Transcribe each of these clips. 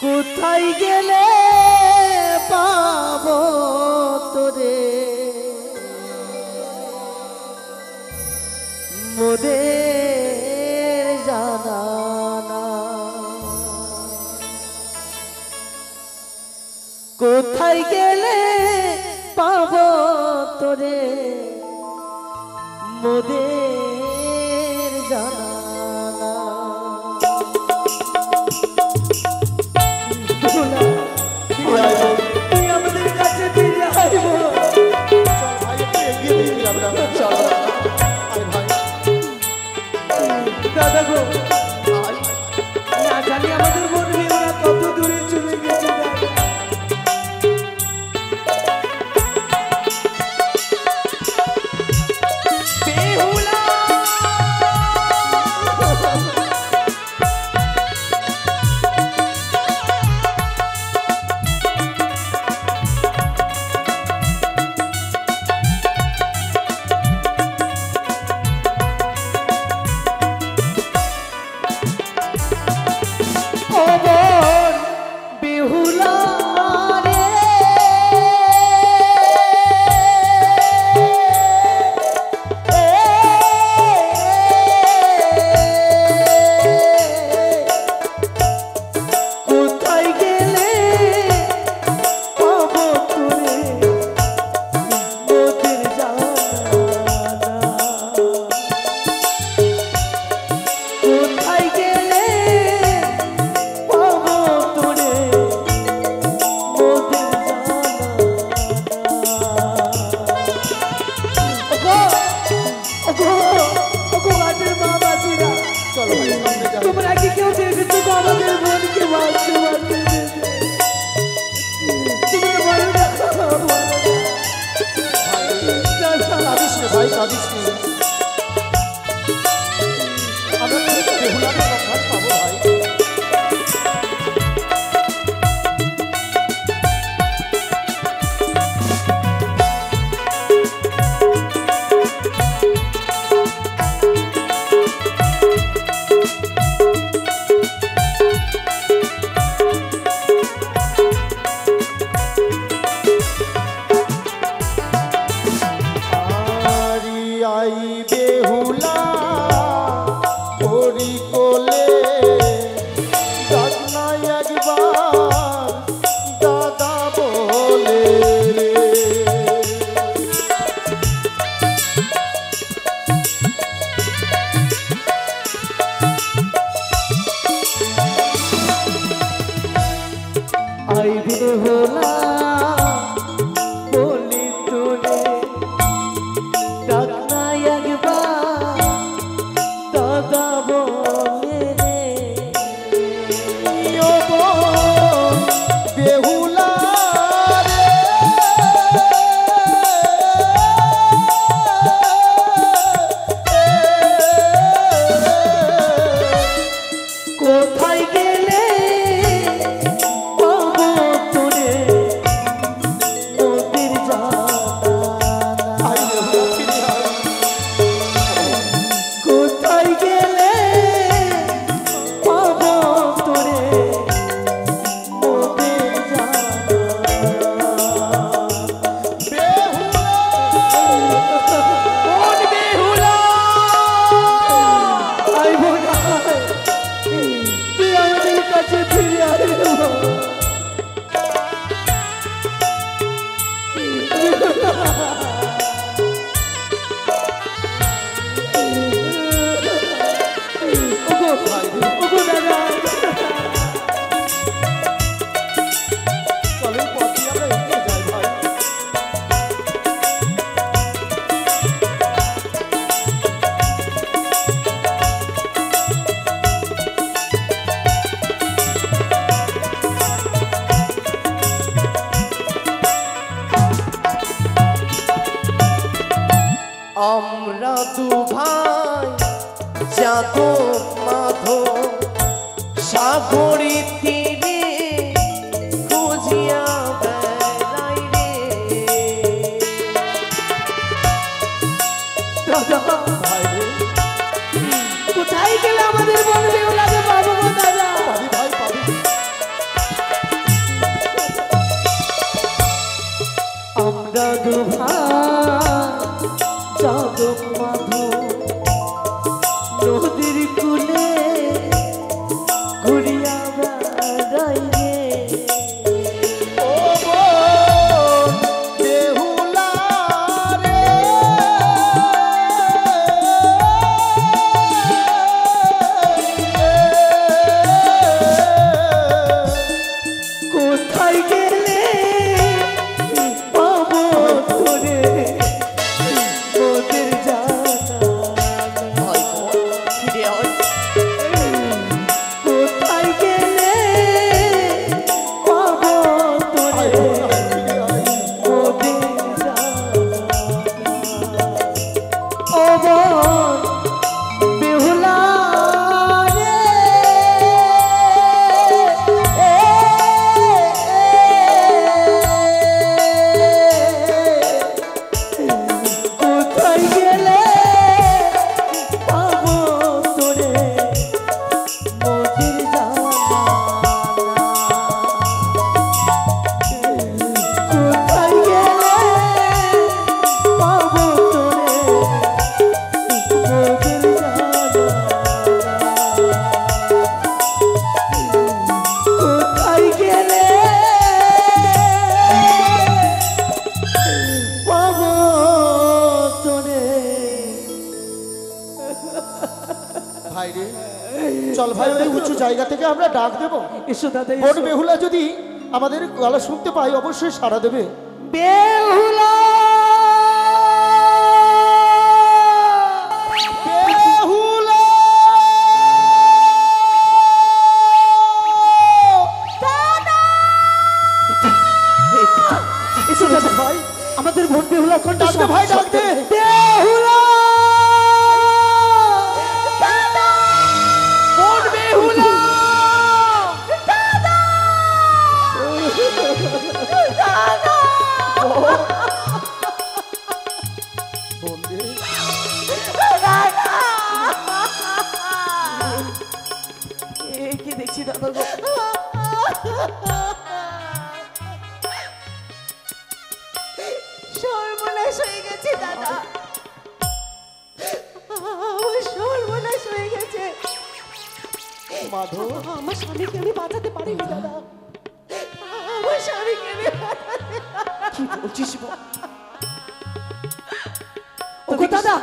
কোথায় গেলে পাবো তোরে মোদের জানা না কোথায় গেলে পাবো তোরে মোদের জানা না তুই আমাদের কাছে ফিরে আসবো দাদা গো না জানি আমাদের বন্ধু ওরা কত দূরে চলে গেছে আমরা দু ভাই যাদব মাধব সাগরী তীরে খুঁজিয়া বেড়াই রে। কোথায় গেলে আমাদের বলবে ওনাকে পাবো দাদা? চল ভাই ওই উঁচু জায়গা থেকে আমরা ডাক দেবো। এসো দাদা বোন এসো। বেহুলা যদি আমাদের গলা শুনতে পাই অবশ্যই সাড়া দেবে। বেহুলা বেহুলা এসো দাদা ভাই, আমাদের বোন বেহুলা কণ্ঠ ডাক দে ভাই, ডাক দে। বেহুলা বোন বেহুলা কি দেখছি দাদা গো, সর্বনাশ হয়ে গেছে দাদা, আমার সর্বনাশ হয়ে গেছে। মাধব আমার স্বামীকে আমি বাঁচাতে পারিনি দাদা, আমার স্বামীকে আমি কি বলছিস বোন? ওগো দাদা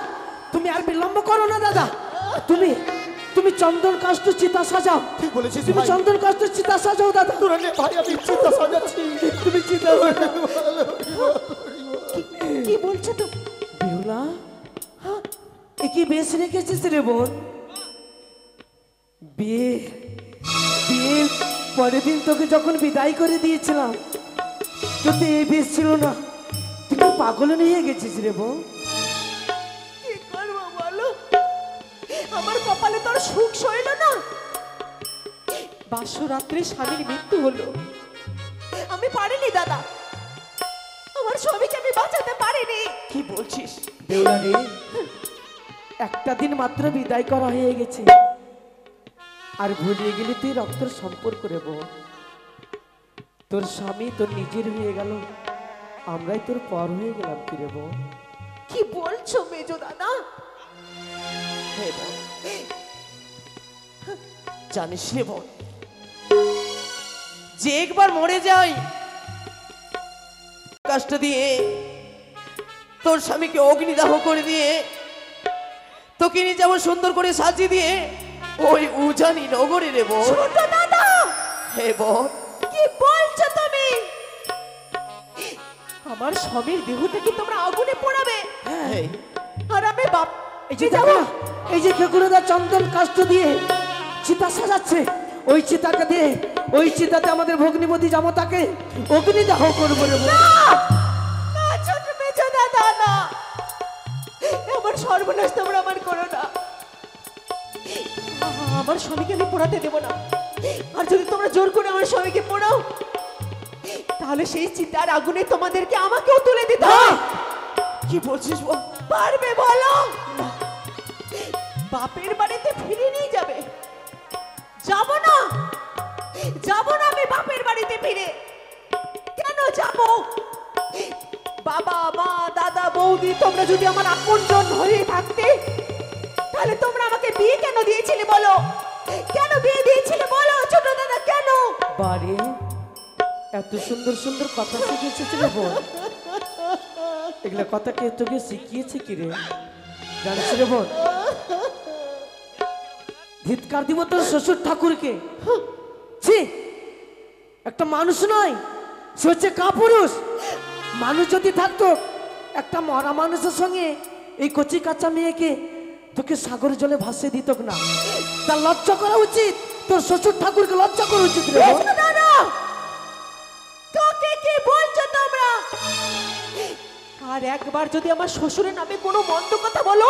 তুমি আর বিলম্ব করো না দাদা, তুমি তুমি চন্দন কাষ্ট চিতা সাজাও, ঠিক বলেছিস তুমি ভাই। চন্দন কাষ্ট চিতা সাজাও দাদা। তোরা নে ভাই, আমি চিন্তা সাজাচ্ছি। তুমি চিন্তা করো না। কি বলছো তো? বেহুলা এ কি বেশ রেখেছিস রে বোন? বিয়ে বিয়ে পরের দিন তোকে যখন বিদায় করে দিয়েছিলাম তোতে এই বেশ ছিল না, তুই কি পাগল নিয়ে গেছিস রে বোন? কি করবো বলো, আমার কপালে তোর সুখ সইল না। বাসরাত্রে স্বামীর মৃত্যু হলো, আমি পারিনি দাদা, আমার স্বামীকে আমি বাঁচাতে পারিনি। কি বলছিস? বেহুলা রে, একটা দিন মাত্র বিদায় করা হয়ে গেছে, আর ভুলিয়ে গেলি তুই রক্তের সম্পর্ক রে বোন। তোর স্বামী তোর নিজের হয়ে গেল, আমরাই তোর পর হয়ে গেলাম কি রে বোন? কি বলছো মেজো দাদা? হে বোন, জানিস রে বোন, যে একবার মরে যায় কষ্ট দিয়ে তোর স্বামীকে অগ্নিদাহ করে দিয়ে তোকে নিয়ে যেমন সুন্দর করে সাজিয়ে দিয়ে ওই উজানি নগরে রে বোন। ছোট দাদা, হে বোন, কি বলছো তুমি? আমার স্বামীর দেহটা কি তোমরা আগুনে পোড়াবে? হ্যাঁ, আর আমি বাপ এই যে দেখো না, এই যে খেকুড়েদা চন্দন কাষ্ট দিয়ে চিতা সাজাচ্ছে, ওই চিতাকে দিয়ে ওই চিতাতে আমাদের ভগ্নিপতি জামতাকে অগ্নিদাহ করবো রে বোন। না ছোট মেজো দাদা, না, আমার সর্বনাশ তোমরা আমার করো না। আমার স্বামীকে আমি পোড়াতে দেবো না, আর যদি তোমরা জোর করে আমার স্বামীকে পোড়াও তাহলে সেই চিতার আগুনে তোমাদেরকে আমাকেও তুলে দিতে হবে। কি বলছিস বোন? পারবে বলো? বাপের বাড়িতে ফিরে নিয়ে যাবে? যাব না, যাব না আমি বাপের বাড়িতে ফিরে। কেন যাব? বাবা মা দাদা বৌদি তোমরা যদি আমার আপনজন হয়ে থাকতে তাহলে তোমরা আমাকে বিয়ে কেন দিয়েছিলে বলো? কেন বিয়ে দিয়েছিলে বলো ছোট দাদা, কেন? বারে এত সুন্দর সুন্দর কথা শিখেছিস রে বোন, এগুলা কথা কে তোকে শিখিয়েছে কি রে? জানিস রে বোন, ধিৎকার দিব তোর শ্বশুর ঠাকুরকে। ছি, একটা মানুষ নয়, সে হচ্ছে কাপুরুষ। মানুষ যদি থাকতো একটা মরা মানুষের সঙ্গে এই কচি কাঁচা মেয়েকে তোকে সাগর জলে ভাসিয়ে দিত না। তার লজ্জা করা উচিত, তোর শ্বশুর ঠাকুরকে লজ্জা করা উচিত রে বোন। ছোট দাদা, কাকে কি বলছো তোমরা? আর একবার যদি আমার শ্বশুরের নামে কোনো মন্দ কথা বলো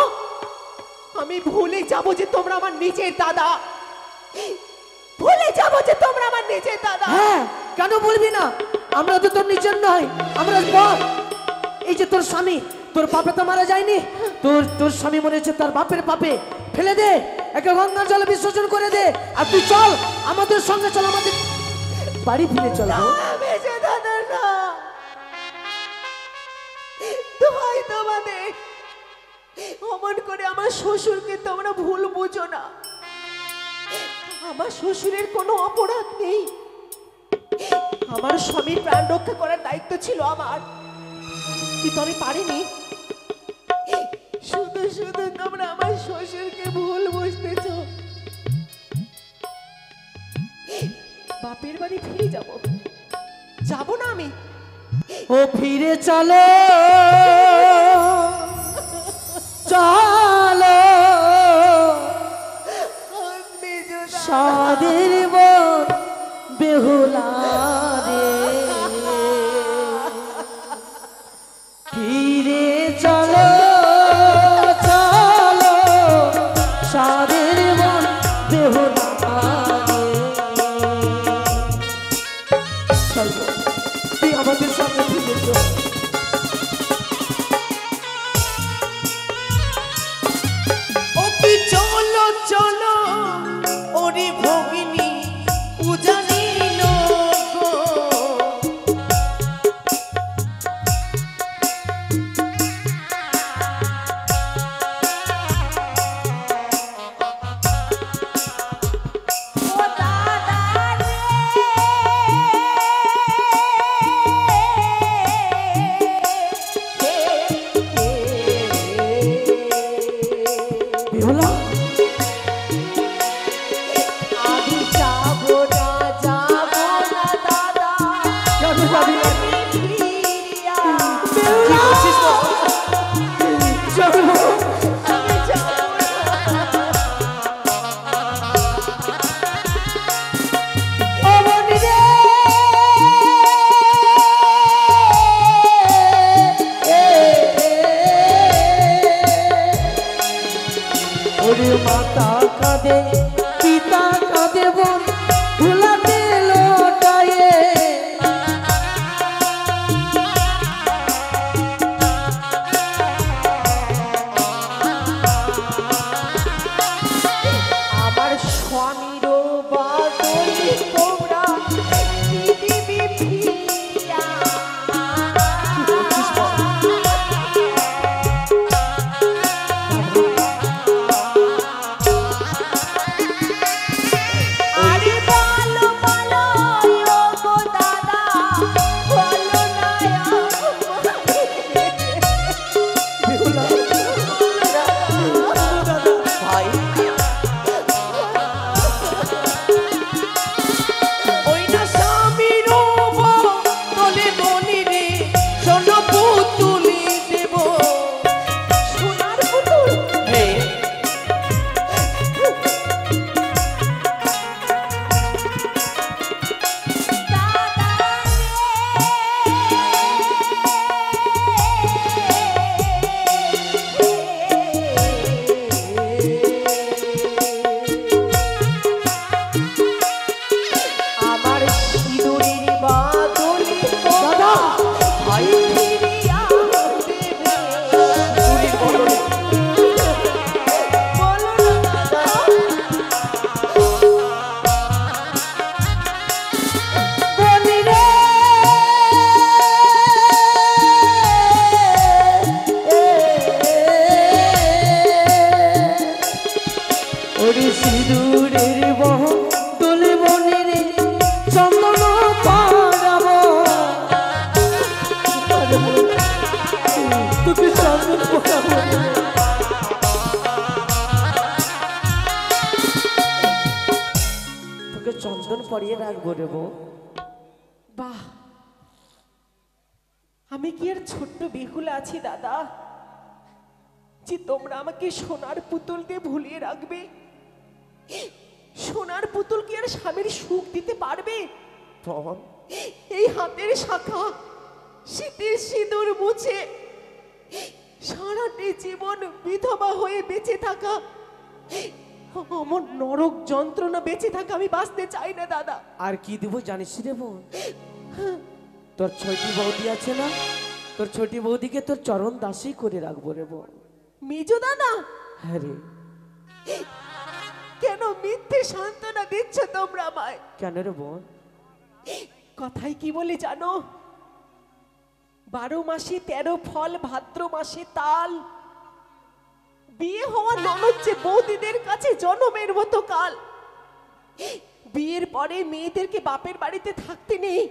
আমি ভুলে যাব যে তোমরা আমার নিজের দাদা, ভুলে যাব যে তোমরা আমার নিজের দাদা। হ্যাঁ, কেন বলবি না? আমরা তো তোর নিজের নয়, আমরা বল। এই যে তোর স্বামী, তোর পাপে তো মারা যায়নি, তোর স্বামী মনে হচ্ছে তার বাপের পাপে। ফেলে দে, একে গঙ্গার জলে বিসর্জন করে দে, আর তুই চল আমাদের সঙ্গে, চল আমাদের বাড়ি ফিরে চল গো। মেজে দাদা না, দোহাই তোমাদের, অমন করে আমার শ্বশুরকে তোমরা ভুল বুঝো না। আমার শ্বশুরের কোনো অপরাধ নেই, আমার স্বামীর প্রাণ রক্ষা করার দায়িত্ব ছিল আমার, কিন্তু আমি পারিনি। শুধু শুধু তোমরা আমার শ্বশুরকে ভুল বুঝতেছ। বাপের বাড়ি ফিরে যাব। যাব না আমি। ও ফিরে চলো চলো সাদের বন বেহুলা রে, ফিরে চলো চলো সাদের বন বেহুলা রে। চলো, তুই আমাদের সামনে ফিরে চল। ও কি চলো চলো ওরে ভগিনী উজানি গো। ও দাদা রে, বেহুলা আমি যাব না দাদা, কেন যাবি না? ফিরিয়া কি বলছিস তো? চলো আমি যাব ও মনি রে, ওরে মাতা কাঁদে পিতা কাঁদে বোন ভুলাতে লোটায়ে, আমার স্বামীর বাদলে তোমরা দিবি ফিরিয়া। আরে বলো বলো ও গো দাদা, বলো না বেহুলা ভাই ওই না স্বামীর তলে বনি রে সোন পুতুলি দেব। সোনার পুতুল। হে আমার সিঁদুরের বাদলে দাদা ভাই ফিরিয়া দেবে। চুরির বদলে বলো না দাদা, বনি রে, ওরে সিঁদুরের বহ দোলে বনে রে চন্দন পাড়াবো, তোকে চন্দন পড়াবো রে। তোকে চন্দন পরিয়ে রাখবো রে বউ। বাহ, আমি কি আর ছোট্ট বেহুলা আছি দাদা, যে তোমরা আমাকে সোনার পুতুল দিয়ে ভুলিয়ে রাখবে? সোনার পুতুল কি আর স্বামীর সুখ দিতে পারবে? বল এই হাতের শাখা শীতের সিঁদুর মুছে সারাটি জীবন বিধবা হয়ে বেঁচে থাকা, আমার নরক যন্ত্রণা বেঁচে থাকা আমি বাঁচতে চাই না দাদা। আর কি দিব জানিস রে বোন? তোর ছোটি বৌদি আছে না, তোর ছোটি বৌদিকে তোর চরণ দাসী করে রাখবো রে বোন। মেজো দাদা, হ্যাঁ রে, কেন মিথ্যে সান্ত্বনা দিচ্ছ তোমরা আমায়? কেন রে বোন? কথায় কি বলে জানো? 12 মাসে 13 ফল, ভাদ্র মাসে তাল। বিয়ে হওয়া ননদ যে বৌদিদের কাছে জনমের মতো কাল। বিয়ের পরে মেয়েদেরকে বাপের বাড়িতে থাকতে নেই।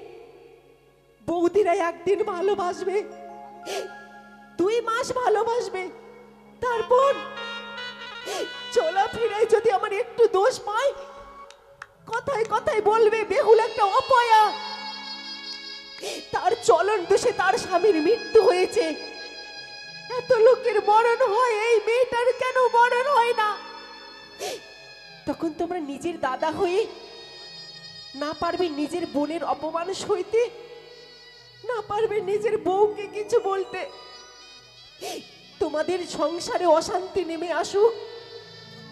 বৌদিরা একদিন ভালোবাসবে, 2 মাস ভালোবাসবে, তারপর চলাফেরায় যদি আমার একটু দোষ পায় কথায় কথায় বলবে বেহুল একটা অপয়া, তার চলন দোষে তার স্বামীর মৃত্যু হয়েছে। এত লোকের মরণ হয়, এই মেয়েটার কেন মরণ হয় না? তখন তোমরা নিজের দাদা হয়ে না পারবে নিজের বোনের অপমান সইতে, না পারবে নিজের বউকে কিছু বলতে। তোমাদের সংসারে অশান্তি নেমে আসুক,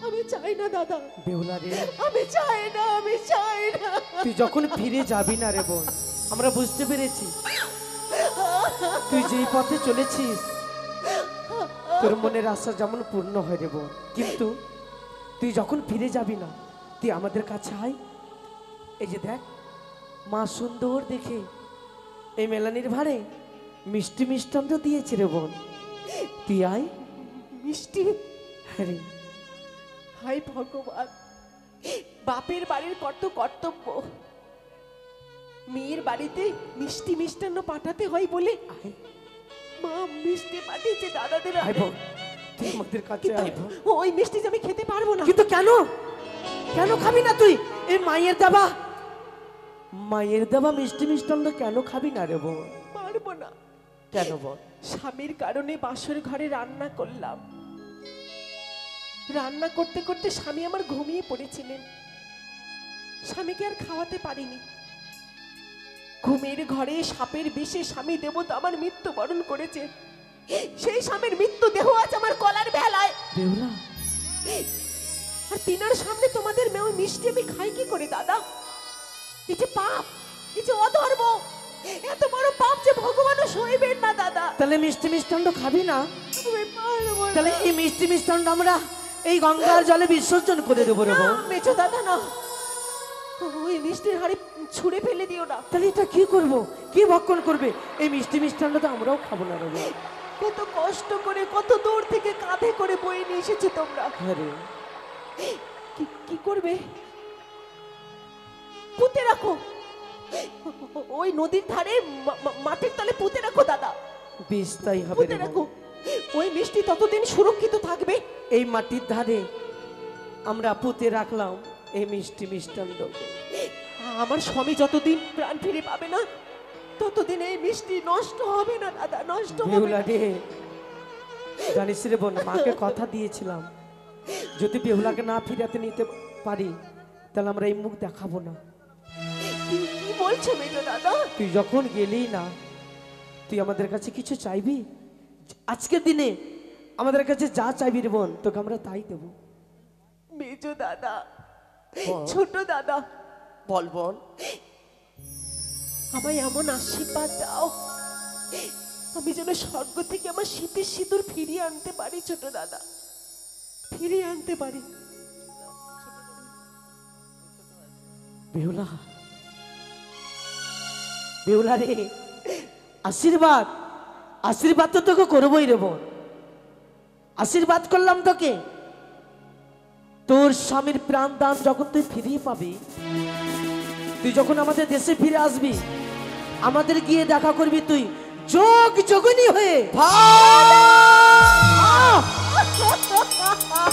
আমি চাই না দাদা, বেহুলা রে, আমি চাই না, আমি চাই না। তুই যখন ফিরে যাবি না রে বোন, আমরা বুঝতে পেরেছি তুই যেই পথে চলেছিস তোর মনের আশা যেমন পূর্ণ হয় রে বোন, কিন্তু তুই যখন ফিরে যাবি না তুই আমাদের কাছে আয়। এই যে দেখ, মা সুন্দর দেখে এই মেলানির ভারে মিষ্টি মিষ্টান্ন দিয়েছে রে বোন, তুই আয়। মিষ্টি? হ্যাঁ রে, হাই ভগবান, বাপের বাড়ির কত কর্তব্য, মেয়ের বাড়িতে মিষ্টি মিষ্টান্ন পাঠাতে হয় বলে আয় মা মিষ্টি পাঠিয়েছে দাদাদের আয় হাতে। বোন, তুই আমাদের কাছে আয় বোন। ওই মিষ্টি যে আমি খেতে পারবো না। কিন্তু কেন, কেন খাবি না তুই? এই মায়ের দেবা, মায়ের দেবা মিষ্টি মিষ্টান্ন কেন খাবি না রে বোন? পারবো না। কেন বল? স্বামীর কারণে বাসর ঘরে রান্না করলাম, রান্না করতে করতে স্বামী আমার ঘুমিয়ে পড়েছিলেন, স্বামীকে আর খাওয়াতে পারিনি। ঘুমের ঘরে সাপের বিষে স্বামী দেবতা আমার মৃত্যুবরণ করেছে। সেই স্বামীর মৃত্যু দেহ আজ আমার গলার ভেলায়। বেহুলা, আর তিনার সামনে তোমাদের মেয়ে মিষ্টি আমি খাই কি করে দাদা? এই যে পাপ, এই যে অধর্ম, এত বড় পাপ যে ভগবানও সইবেন না দাদা। তাহলে মিষ্টি মিষ্টান্ন খাবি না? আমি পারবো না। তাহলে এই মিষ্টি মিষ্টান্ন আমরা এই গঙ্গার জলে বিসর্জন করে দেবো রে বোন। মেজো দাদা না, ওই মিষ্টির হাড়ি ছুঁড়ে ফেলে দিও না। তাহলে এটা কি করব, কি ভক্ষণ করবে? এই মিষ্টি মিষ্টান্ন তো আমরাও খাবো না রে বোন। কত কষ্ট করে, কত দূর থেকে কাঁধে করে বয়ে নিয়ে এসেছো তোমরা। হ্যাঁ রে, কি করবে? পুঁতে রাখো, ওই নদীর ধারে মাটির তলে পুঁতে রাখো দাদা, বেশ তাই হবে পুঁতে রে রাখো। বোন। ওই মিষ্টি ততদিন সুরক্ষিত থাকবে। এই মাটির ধারে আমরা পুঁতে রাখলাম এই মিষ্টি মিষ্টান্ন। আমার স্বামী যতদিন প্রাণ ফিরে পাবে না ততদিন এই মিষ্টি নষ্ট হবে না দাদা, নষ্ট হবে বেহুলা না। রে, জানিস রে বোন, মাকে কথা দিয়েছিলাম যদি বেহুলাকে না ফিরাতে নিতে পারি তাহলে আমরা এই মুখ দেখাবো না। কি বলছো মেজো দাদা? তুই যখন গেলি না, তুই আমাদের কাছে কিছু চাইবি? আজকের দিনে আমাদের কাছে যা চাইবি রে বোন, তোকে আমরা তাই দেবো। মেজো দাদা, বল। ছোট দাদা, বল বল। আমায় এমন আশীর্বাদ দাও আমি যেন স্বর্গ থেকে আমার শীতের সিঁদুর ফিরিয়ে আনতে পারি। ছোট দাদা, ফিরিয়ে আনতে পারি। বেহুলা, বেহুলা রে, আশীর্বাদ, আশীর্বাদ তো তোকে করবোই রে বোন। আশীর্বাদ করলাম তোকে, তোর স্বামীর প্রাণ দান যখন তুই ফিরিয়ে পাবি, তুই যখন আমাদের দেশে ফিরে আসবি, আমাদের গিয়ে দেখা করবি তুই যোগ যোগিনী হয়ে।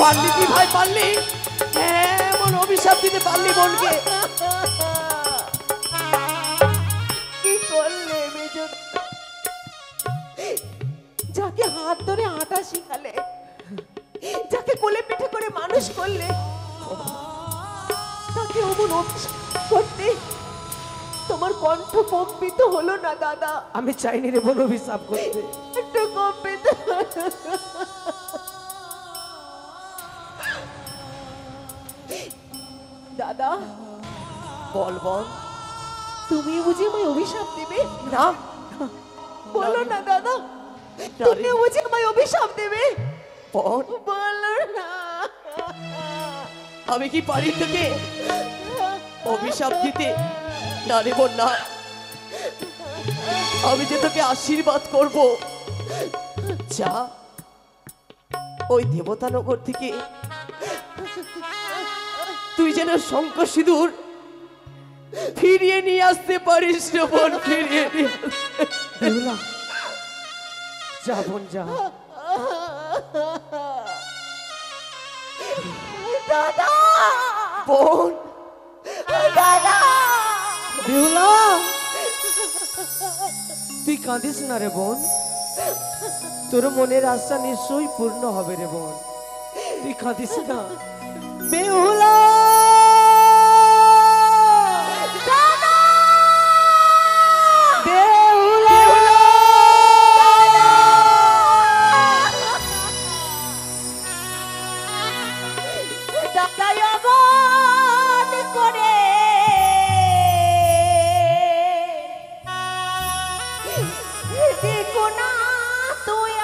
পারলি কি ভাই, পারলি? এমন অভিশাপ দিতে পারলি বোনকে? কি করলে মেজো? যাকে হাত ধরে হাঁটা শিখালে, যাকে কোলে পিঠে করে মানুষ করলে, তাকে অমন অভিশাপ করতে তোমার কণ্ঠ কম্পিত হলো না দাদা? আমি চাইনি রে বোন অভিশাপ করতে। একটু কম্পিত দাদা। বল বল। তুমি বুঝি আমায় অভিশাপ দেবে? না, বলো না দাদা, না রে। তুমি বুঝি আমায় অভিশাপ দেবে? বল। বলো না। আমি কি পারি তোকে অভিশাপ দিতে? না রে বোন, না। আমি যে তোকে আশীর্বাদ করব, যা ওই দেবতানগর থেকে তুই যেন শঙ্খ সিঁদুর ফিরিয়ে নিয়ে আসতে পারিস রে বোন, ফিরিয়ে নিয়ে আসতে। বেহুলা, যা বোন যা। দাদা, বোন, দাদা বেহুলা, তুই কাঁদিস না রে বোন, তোর মনের আশা নিশ্চয়ই পূর্ণ হবে রে বোন, তুই কাঁদিস না। বেহুলা, বেহুলা, দাদা অমন করে দেখো না তুই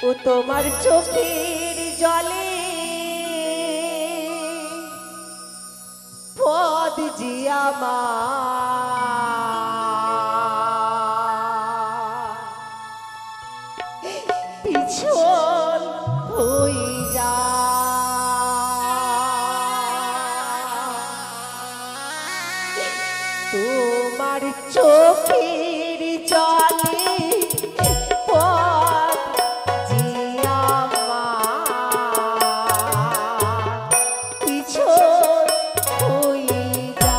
ও তোমার চোখের জলে পদ জিয়ামা পিছন হই যা তোমার চোখের জলে পথ জিয়ামা পিছন হই যা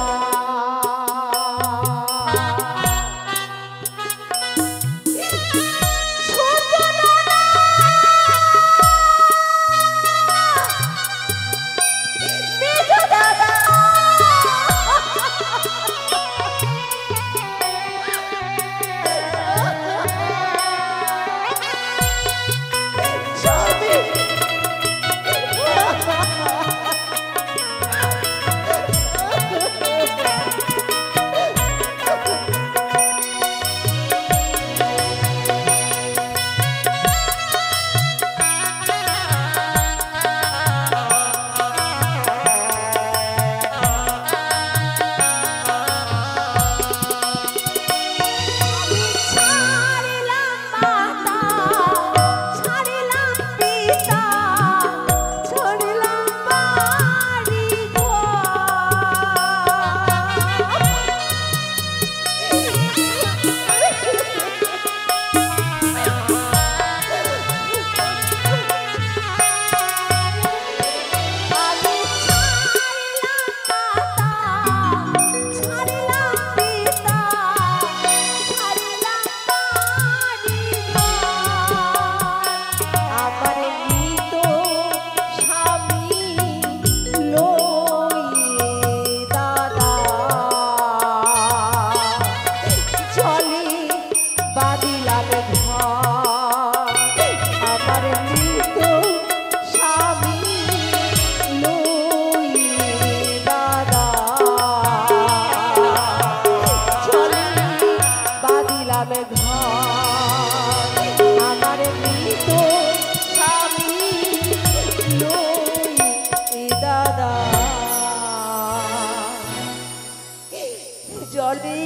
জলে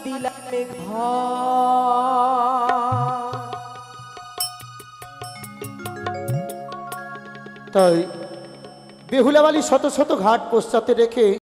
দিলাম ঘর। তাই বেহুলাবালি শত শত ঘাট পশ্চাতে রেখে